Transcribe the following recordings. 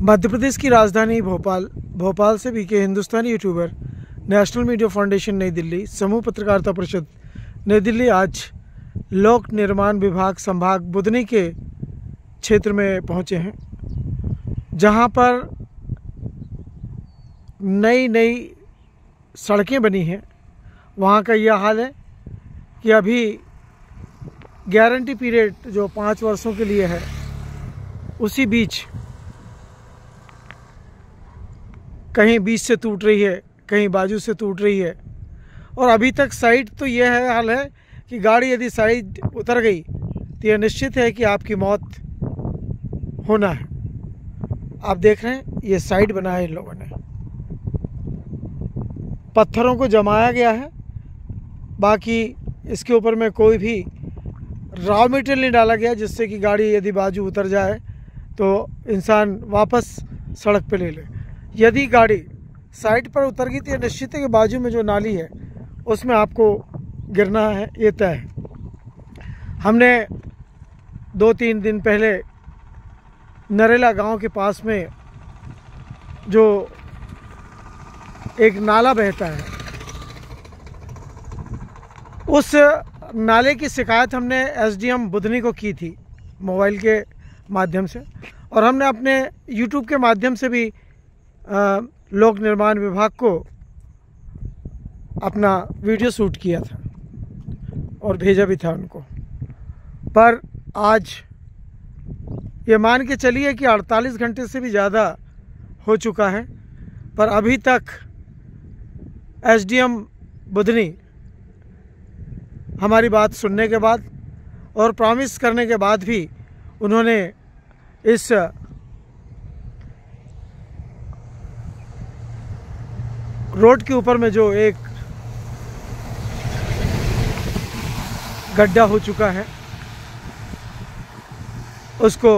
मध्य प्रदेश की राजधानी भोपाल से बीके हिंदुस्तानी यूट्यूबर नेशनल मीडिया फाउंडेशन नई दिल्ली समूह पत्रकारिता परिषद नई दिल्ली आज लोक निर्माण विभाग संभाग बुधनी के क्षेत्र में पहुंचे हैं, जहां पर नई सड़कें बनी हैं। वहां का यह हाल है कि अभी गारंटी पीरियड जो 5 वर्षों के लिए है, उसी बीच कहीं बीच से टूट रही है, कहीं बाजू से टूट रही है। और अभी तक साइड तो यह है हाल है कि गाड़ी यदि साइड उतर गई तो यह निश्चित है कि आपकी मौत होना है। आप देख रहे हैं ये साइड बनाया है इन लोगों ने, पत्थरों को जमाया गया है। बाकी इसके ऊपर में कोई भी रॉ मटेरियल नहीं डाला गया जिससे कि गाड़ी यदि बाजू उतर जाए तो इंसान वापस सड़क पे ले ले। यदि गाड़ी साइड पर उतर गई तो यह निश्चित है कि बाजू में जो नाली है उसमें आपको गिरना है, ये तय है। हमने 2-3 दिन पहले नरेला गांव के पास में जो एक नाला बहता है, उस नाले की शिकायत हमने एसडीएम बुधनी को की थी मोबाइल के माध्यम से, और हमने अपने यूट्यूब के माध्यम से भी लोक निर्माण विभाग को अपना वीडियो शूट किया था और भेजा भी था उनको। पर आज ये मान के चलिए कि 48 घंटे से भी ज़्यादा हो चुका है, पर अभी तक एसडीएम बुधनी हमारी बात सुनने के बाद और प्रॉमिस करने के बाद भी उन्होंने इस रोड के ऊपर में जो एक गड्ढा हो चुका है उसको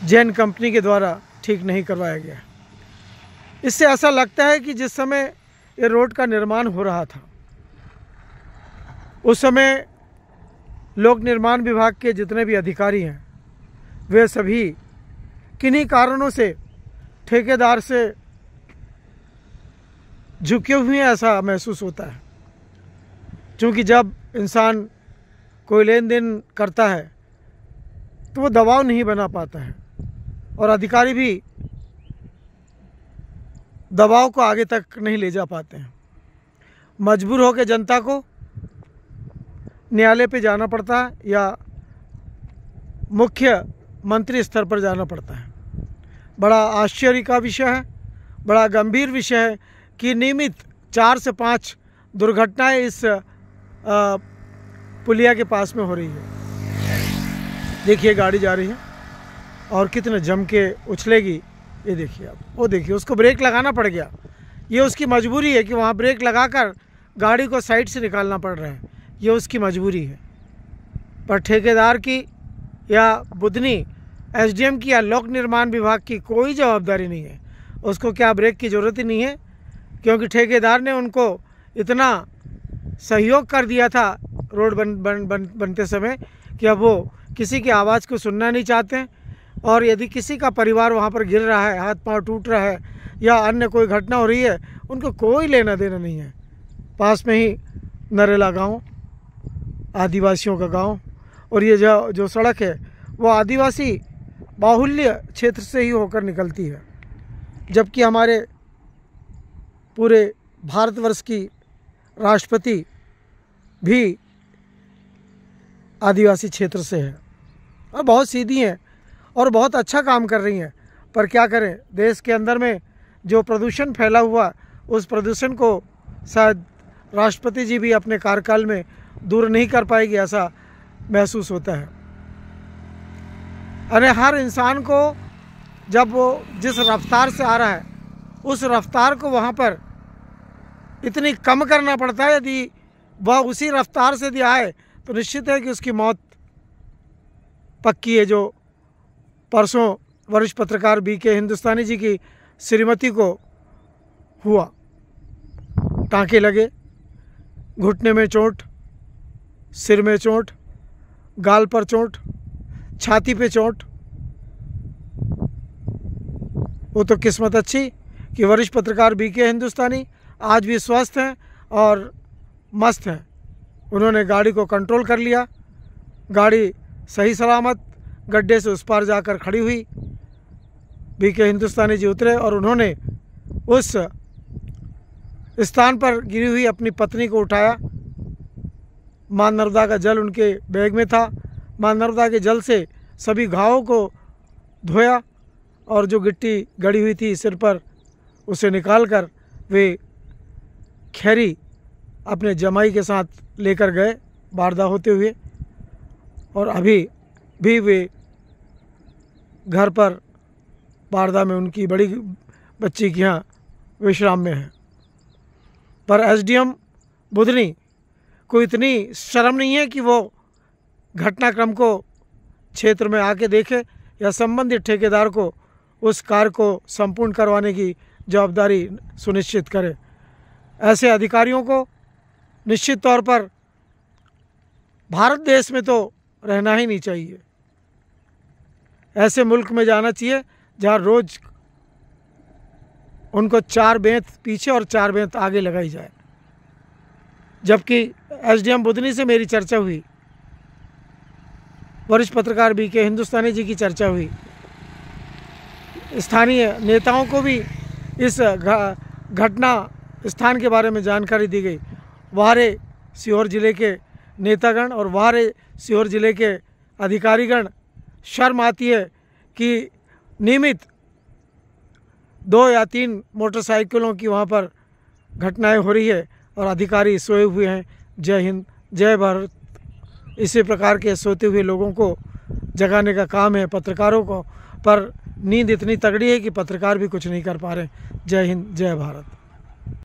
जैन कंपनी के द्वारा ठीक नहीं करवाया गया। इससे ऐसा लगता है कि जिस समय ये रोड का निर्माण हो रहा था उस समय लोक निर्माण विभाग के जितने भी अधिकारी हैं वे सभी किन्हीं कारणों से ठेकेदार से झुके हुए हैं, ऐसा महसूस होता है। क्योंकि जब इंसान कोई लेन देन करता है तो वो दबाव नहीं बना पाता है और अधिकारी भी दबाव को आगे तक नहीं ले जा पाते हैं। मजबूर होकर जनता को न्यायालय पे जाना पड़ता है या मुख्य मंत्री स्तर पर जाना पड़ता है। बड़ा आश्चर्य का विषय है, बड़ा गंभीर विषय है कि नियमित 4 से 5 दुर्घटनाएं इस पुलिया के पास में हो रही है। देखिए गाड़ी जा रही है और कितने जम के उछलेगी, ये देखिए आप, वो देखिए उसको ब्रेक लगाना पड़ गया। ये उसकी मजबूरी है कि वहाँ ब्रेक लगाकर गाड़ी को साइड से निकालना पड़ रहा है, ये उसकी मजबूरी है। पर ठेकेदार की या बुधनी एसडीएम की या लोक निर्माण विभाग की कोई जवाबदारी नहीं है। उसको क्या ब्रेक की ज़रूरत ही नहीं है, क्योंकि ठेकेदार ने उनको इतना सहयोग कर दिया था रोड बनते समय कि अब वो किसी की आवाज़ को सुनना नहीं चाहते हैं। और यदि किसी का परिवार वहाँ पर गिर रहा है, हाथ पांव टूट रहा है या अन्य कोई घटना हो रही है, उनको कोई लेना देना नहीं है। पास में ही नरेला गांव, आदिवासियों का गांव, और ये जो सड़क है वो आदिवासी बाहुल्य क्षेत्र से ही होकर निकलती है, जबकि हमारे पूरे भारतवर्ष की राष्ट्रपति भी आदिवासी क्षेत्र से है और बहुत सीधी हैं और बहुत अच्छा काम कर रही हैं। पर क्या करें, देश के अंदर में जो प्रदूषण फैला हुआ, उस प्रदूषण को शायद राष्ट्रपति जी भी अपने कार्यकाल में दूर नहीं कर पाएगी, ऐसा महसूस होता है। अरे हर इंसान को जब वो जिस रफ्तार से आ रहा है उस रफ्तार को वहाँ पर इतनी कम करना पड़ता है। यदि वह उसी रफ्तार से यदि आए तो निश्चित है कि उसकी मौत पक्की है। जो परसों वरिष्ठ पत्रकार बीके हिंदुस्तानी जी की श्रीमती को हुआ, टाँके लगे, घुटने में चोट, सिर में चोट, गाल पर चोट, छाती पे चोट, वो तो किस्मत अच्छी कि वरिष्ठ पत्रकार बीके हिंदुस्तानी आज भी स्वस्थ हैं और मस्त हैं। उन्होंने गाड़ी को कंट्रोल कर लिया, गाड़ी सही सलामत गड्ढे से उस पार जाकर खड़ी हुई। बीके हिंदुस्तानी जी उतरे और उन्होंने उस स्थान पर गिरी हुई अपनी पत्नी को उठाया। मां नर्मदा का जल उनके बैग में था। मां नर्मदा के जल से सभी घावों को धोया और जो गिट्टी गड़ी हुई थी सिर पर उसे निकालकर वे खैरी अपने जमाई के साथ लेकर गए बारदा होते हुए। और अभी भी वे घर पर बारदा में उनकी बड़ी बच्ची के यहाँ विश्राम में है। पर एसडीएम बुधनी को इतनी शर्म नहीं है कि वो घटनाक्रम को क्षेत्र में आके देखे या संबंधित ठेकेदार को उस कार्य को संपूर्ण करवाने की जवाबदारी सुनिश्चित करे। ऐसे अधिकारियों को निश्चित तौर पर भारत देश में तो रहना ही नहीं चाहिए। ऐसे मुल्क में जाना चाहिए जहाँ रोज़ उनको 4 बेंत पीछे और 4 बेंत आगे लगाई जाए। जबकि एसडीएम बुधनी से मेरी चर्चा हुई, वरिष्ठ पत्रकार बीके हिंदुस्तानी जी की चर्चा हुई, स्थानीय नेताओं को भी इस घटना स्थान के बारे में जानकारी दी गई। वारे सीहोर जिले के नेतागण और वारे सीहोर जिले के अधिकारीगण, शर्म आती है कि नियमित 2 या 3 मोटरसाइकिलों की वहाँ पर घटनाएं हो रही है और अधिकारी सोए हुए हैं। जय हिंद, जय भारत। इसी प्रकार के सोते हुए लोगों को जगाने का काम है पत्रकारों को, पर नींद इतनी तगड़ी है कि पत्रकार भी कुछ नहीं कर पा रहे। जय हिंद, जय भारत।